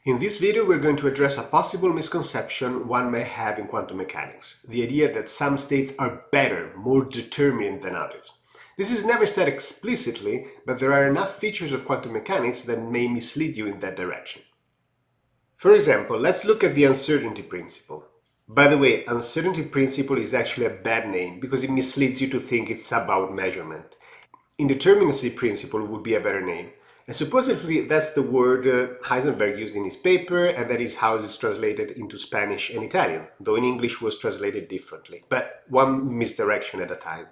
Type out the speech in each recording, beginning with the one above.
In this video, we're going to address a possible misconception one may have in quantum mechanics, the idea that some states are better, more determined than others. This is never said explicitly, but there are enough features of quantum mechanics that may mislead you in that direction. For example, let's look at the uncertainty principle. By the way, uncertainty principle is actually a bad name because it misleads you to think it's about measurement. Indeterminacy principle would be a better name. And supposedly that's the word Heisenberg used in his paper, and that is how it is translated into Spanish and Italian, though in English was translated differently, but one misdirection at a time.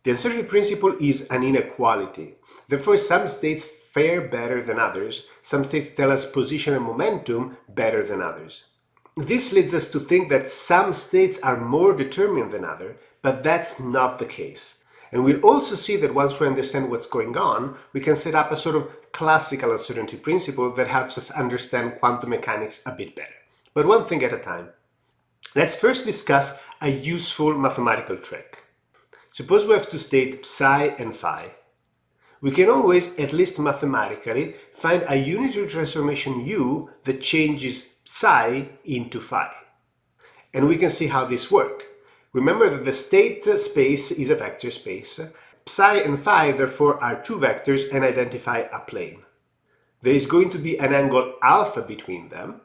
The uncertainty principle is an inequality. Therefore, some states fare better than others. Some states tell us position and momentum better than others. This leads us to think that some states are more determined than others, but that's not the case. And we'll also see that once we understand what's going on, we can set up a sort of classical uncertainty principle that helps us understand quantum mechanics a bit better. But one thing at a time. Let's first discuss a useful mathematical trick. Suppose we have to state psi and phi. We can always, at least mathematically, find a unitary transformation U that changes psi into phi. And we can see how this works. Remember that the state space is a vector space. Psi and phi, therefore, are two vectors and identify a plane. There is going to be an angle alpha between them.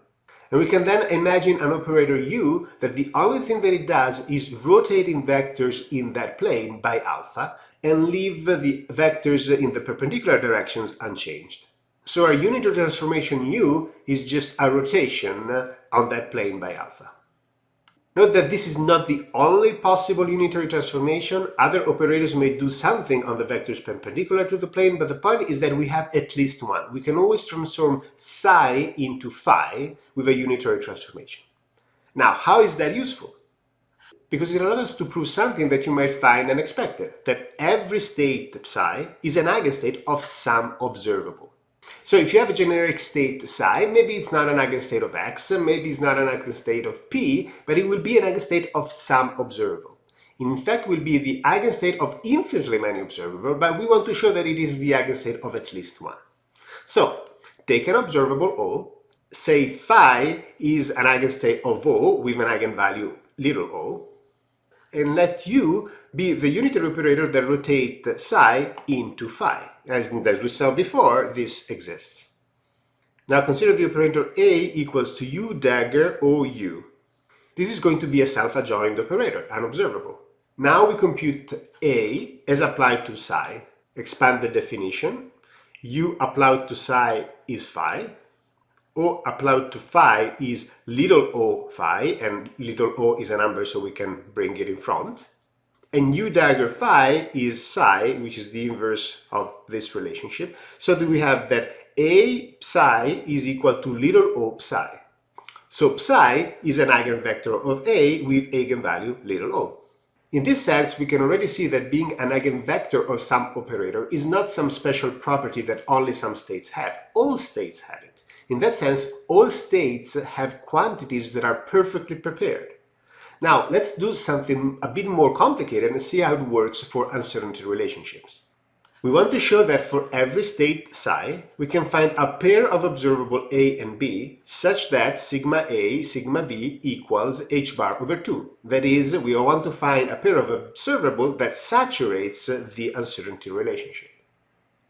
And we can then imagine an operator U that the only thing that it does is rotating vectors in that plane by alpha and leave the vectors in the perpendicular directions unchanged. So our unitary transformation U is just a rotation on that plane by alpha. Note that this is not the only possible unitary transformation. Other operators may do something on the vectors perpendicular to the plane, but the point is that we have at least one. We can always transform psi into phi with a unitary transformation. Now, how is that useful? Because it allows us to prove something that you might find unexpected, that every state psi is an eigenstate of some observable. So if you have a generic state psi, maybe it's not an eigenstate of x, maybe it's not an eigenstate of p, but it will be an eigenstate of some observable. In fact, it will be the eigenstate of infinitely many observables, but we want to show that it is the eigenstate of at least one. So take an observable O, say phi is an eigenstate of O with an eigenvalue little o, and let U be the unitary operator that rotates psi into phi. As we saw before, this exists. Now consider the operator A equals to U dagger OU. This is going to be a self-adjoint operator, an observable. Now we compute A as applied to psi. Expand the definition. U applied to psi is phi. O applied to phi is little o phi, and little o is a number so we can bring it in front. And U dagger phi is psi, which is the inverse of this relationship, so that we have that A psi is equal to little o psi. So psi is an eigenvector of A with eigenvalue little o. In this sense, we can already see that being an eigenvector of some operator is not some special property that only some states have. All states have it. In that sense, all states have quantities that are perfectly prepared. Now, let's do something a bit more complicated and see how it works for uncertainty relationships. We want to show that for every state psi, we can find a pair of observable A and B such that sigma A, sigma B equals h bar over 2. That is, we want to find a pair of observable that saturates the uncertainty relationship.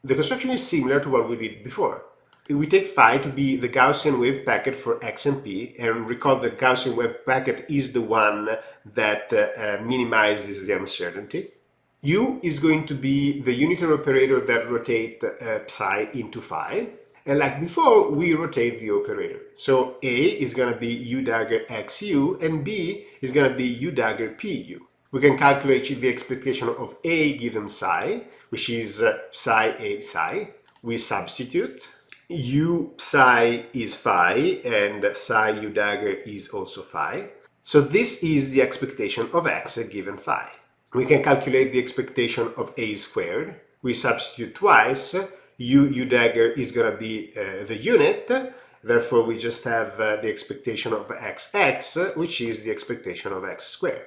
The construction is similar to what we did before. We take phi to be the Gaussian wave packet for x and p, and recall that Gaussian wave packet is the one that minimizes the uncertainty. U is going to be the unitary operator that rotates psi into phi. And like before, we rotate the operator. So A is going to be U dagger XU, and B is going to be U dagger PU. We can calculate the expectation of A given psi, which is psi A psi. We substitute. U psi is phi, and psi U dagger is also phi. So this is the expectation of x given phi. We can calculate the expectation of A squared. We substitute twice. U dagger is going to be the unit. Therefore, we just have the expectation of xx, which is the expectation of x squared.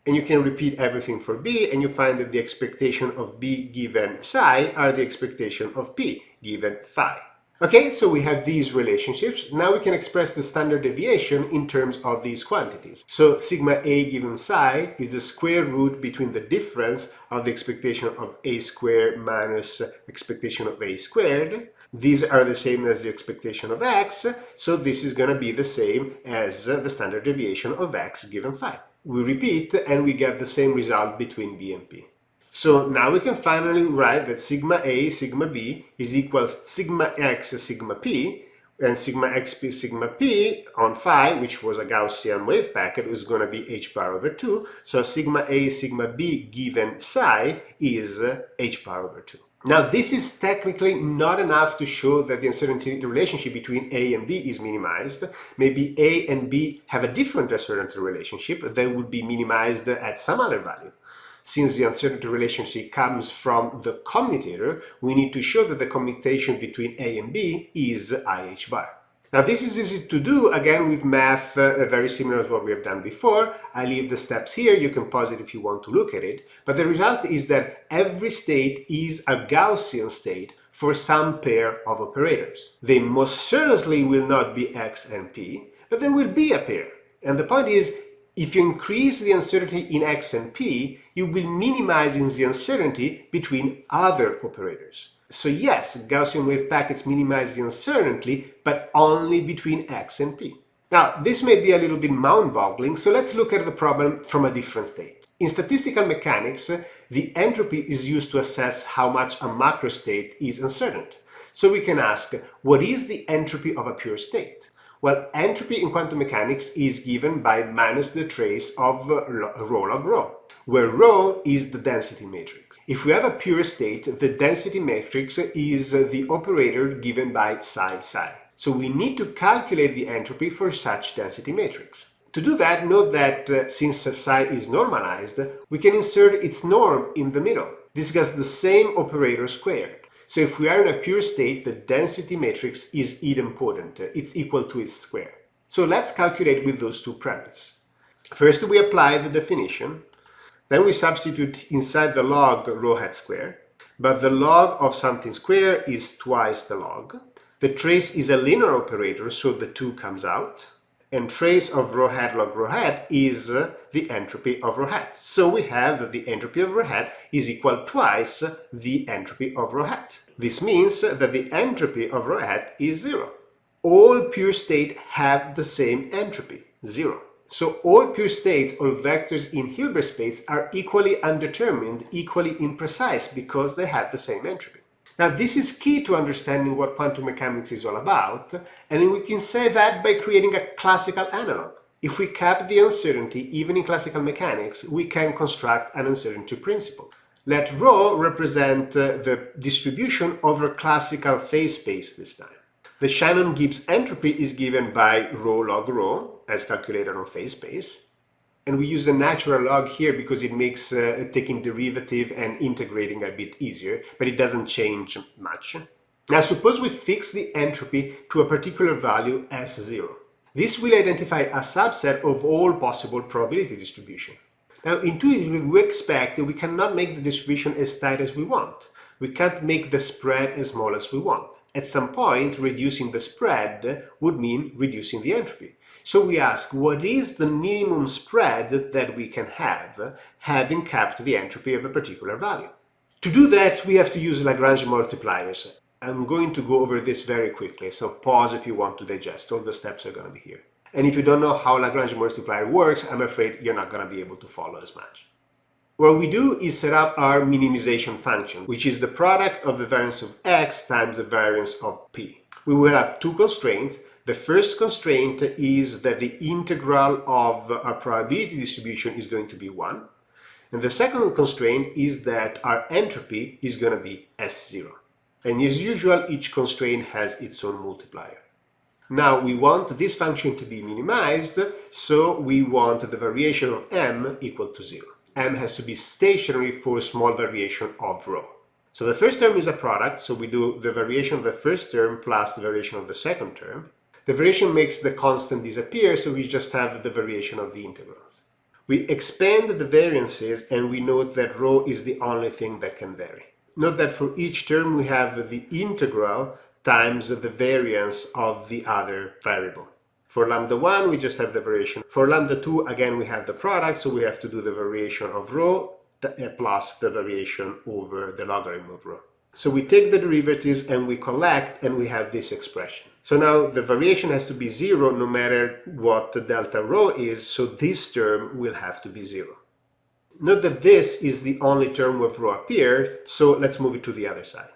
And you can repeat everything for B, and you find that the expectation of B given psi are the expectation of P given phi. Okay, so we have these relationships. Now we can express the standard deviation in terms of these quantities. So sigma A given psi is the square root between the difference of the expectation of A squared minus expectation of A squared. These are the same as the expectation of x, so this is going to be the same as the standard deviation of x given phi. We repeat and we get the same result between B and P. So now we can finally write that sigma A, sigma B is equals sigma x, sigma p, and sigma xp, sigma p on phi, which was a Gaussian wave packet, is going to be h bar over 2. So sigma A, sigma b given psi is h bar over 2. Now, this is technically not enough to show that the uncertainty relationship between A and B is minimized. Maybe A and B have a different uncertainty relationship that would be minimized at some other value. Since the uncertainty relationship comes from the commutator, we need to show that the commutation between A and B is IH bar. Now this is easy to do, again with math very similar to what we have done before. I leave the steps here, you can pause it if you want to look at it. But the result is that every state is a Gaussian state for some pair of operators. They most certainly will not be X and P, but there will be a pair. And the point is, if you increase the uncertainty in X and P, you will minimize the uncertainty between other operators. So yes, Gaussian wave packets minimize the uncertainty, but only between X and P. Now, this may be a little bit mind-boggling, so let's look at the problem from a different state. In statistical mechanics, the entropy is used to assess how much a macro state is uncertain. So we can ask, what is the entropy of a pure state? Well, entropy in quantum mechanics is given by minus the trace of rho log rho, where rho is the density matrix. If we have a pure state, the density matrix is the operator given by psi psi. So we need to calculate the entropy for such density matrix. To do that, note that since psi is normalized, we can insert its norm in the middle. This gets the same operator squared. So if we are in a pure state, the density matrix is idempotent. It's equal to its square. So let's calculate with those two premises. First, we apply the definition. Then we substitute inside the log rho hat square. But the log of something square is twice the log. The trace is a linear operator, so the 2 comes out. And trace of rho hat log rho hat is the entropy of rho hat. So we have that the entropy of rho hat is equal twice the entropy of rho hat. This means that the entropy of rho hat is 0. All pure states have the same entropy, 0. So all pure states, all vectors in Hilbert space are equally undetermined, equally imprecise because they have the same entropy. Now this is key to understanding what quantum mechanics is all about, and we can say that by creating a classical analog. If we cap the uncertainty even in classical mechanics, we can construct an uncertainty principle. Let ρ represent the distribution over classical phase space this time. The Shannon-Gibbs entropy is given by rho log rho, as calculated on phase space. And we use a natural log here because it makes taking derivative and integrating a bit easier, but it doesn't change much. Now suppose we fix the entropy to a particular value as 0. This will identify a subset of all possible probability distribution. Now intuitively we expect that we cannot make the distribution as tight as we want. We can't make the spread as small as we want. At some point, reducing the spread would mean reducing the entropy. So we ask, what is the minimum spread that we can have, having capped the entropy of a particular value? To do that, we have to use Lagrange multipliers. I'm going to go over this very quickly, so pause if you want to digest. All the steps are going to be here. And if you don't know how Lagrange multiplier works, I'm afraid you're not going to be able to follow as much. What we do is set up our minimization function, which is the product of the variance of x times the variance of p. We will have two constraints. The first constraint is that the integral of our probability distribution is going to be 1. And the second constraint is that our entropy is going to be S0. And as usual, each constraint has its own multiplier. Now we want this function to be minimized, so we want the variation of m equal to 0. M has to be stationary for a small variation of rho. So the first term is a product, so we do the variation of the first term plus the variation of the second term. The variation makes the constant disappear, so we just have the variation of the integrals. We expand the variances and we note that rho is the only thing that can vary. Note that for each term we have the integral times the variance of the other variable. For lambda 1, we just have the variation. For lambda 2, again, we have the product, so we have to do the variation of rho plus the variation over the logarithm of rho. So we take the derivatives and we collect, and we have this expression. So now the variation has to be 0 no matter what the delta rho is, so this term will have to be 0. Note that this is the only term where rho appeared, so let's move it to the other side.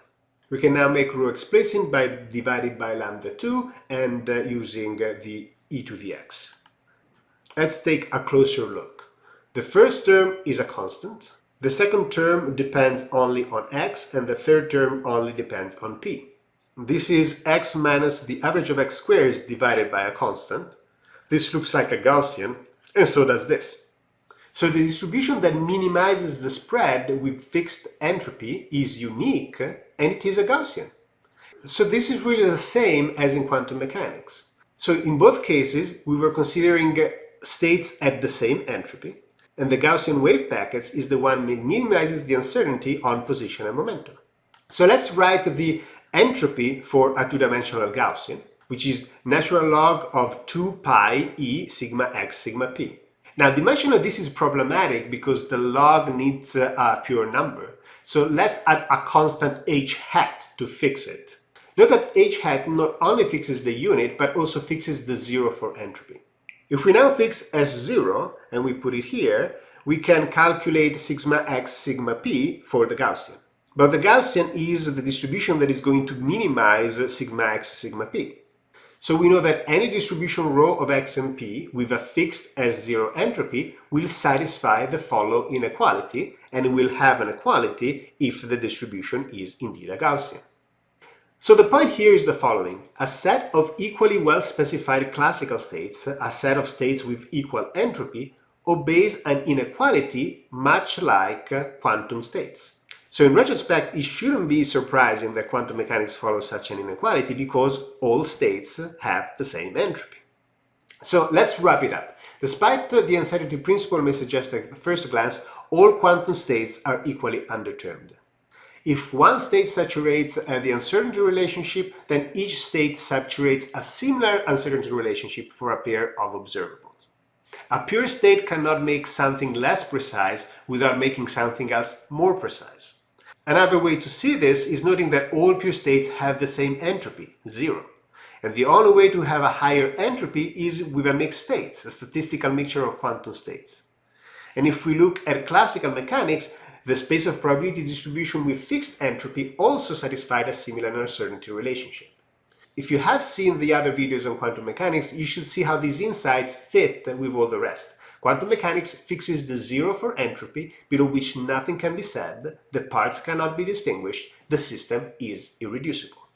We can now make rho explicit by dividing by lambda 2 and using the e to the x. Let's take a closer look. The first term is a constant. The second term depends only on x, and the third term only depends on p. This is x minus the average of x squares divided by a constant. This looks like a Gaussian, and so does this. So the distribution that minimizes the spread with fixed entropy is unique, and it is a Gaussian. So this is really the same as in quantum mechanics. So in both cases, we were considering states at the same entropy, and the Gaussian wave packets is the one that minimizes the uncertainty on position and momentum. So let's write the entropy for a two-dimensional Gaussian, which is natural log of 2 pi e sigma x sigma p. Now, the mention of this is problematic because the log needs a pure number. So let's add a constant h hat to fix it. Note that h hat not only fixes the unit, but also fixes the 0 for entropy. If we now fix S0 and we put it here, we can calculate sigma x sigma p for the Gaussian. But the Gaussian is the distribution that is going to minimize sigma x sigma p. So we know that any distribution rho of x and p with a fixed S0 entropy will satisfy the follow inequality, and will have an equality if the distribution is indeed a Gaussian. So the point here is the following. A set of equally well-specified classical states, a set of states with equal entropy, obeys an inequality much like quantum states. So in retrospect, it shouldn't be surprising that quantum mechanics follows such an inequality because all states have the same entropy. So let's wrap it up. Despite the uncertainty principle may suggest at first glance, all quantum states are equally undetermined. If one state saturates the uncertainty relationship, then each state saturates a similar uncertainty relationship for a pair of observables. A pure state cannot make something less precise without making something else more precise. Another way to see this is noting that all pure states have the same entropy, 0. And the only way to have a higher entropy is with a mixed states, a statistical mixture of quantum states. And if we look at classical mechanics, the space of probability distribution with fixed entropy also satisfied a similar uncertainty relationship. If you have seen the other videos on quantum mechanics, you should see how these insights fit with all the rest. Quantum mechanics fixes the 0 for entropy, below which nothing can be said, the parts cannot be distinguished, the system is irreducible.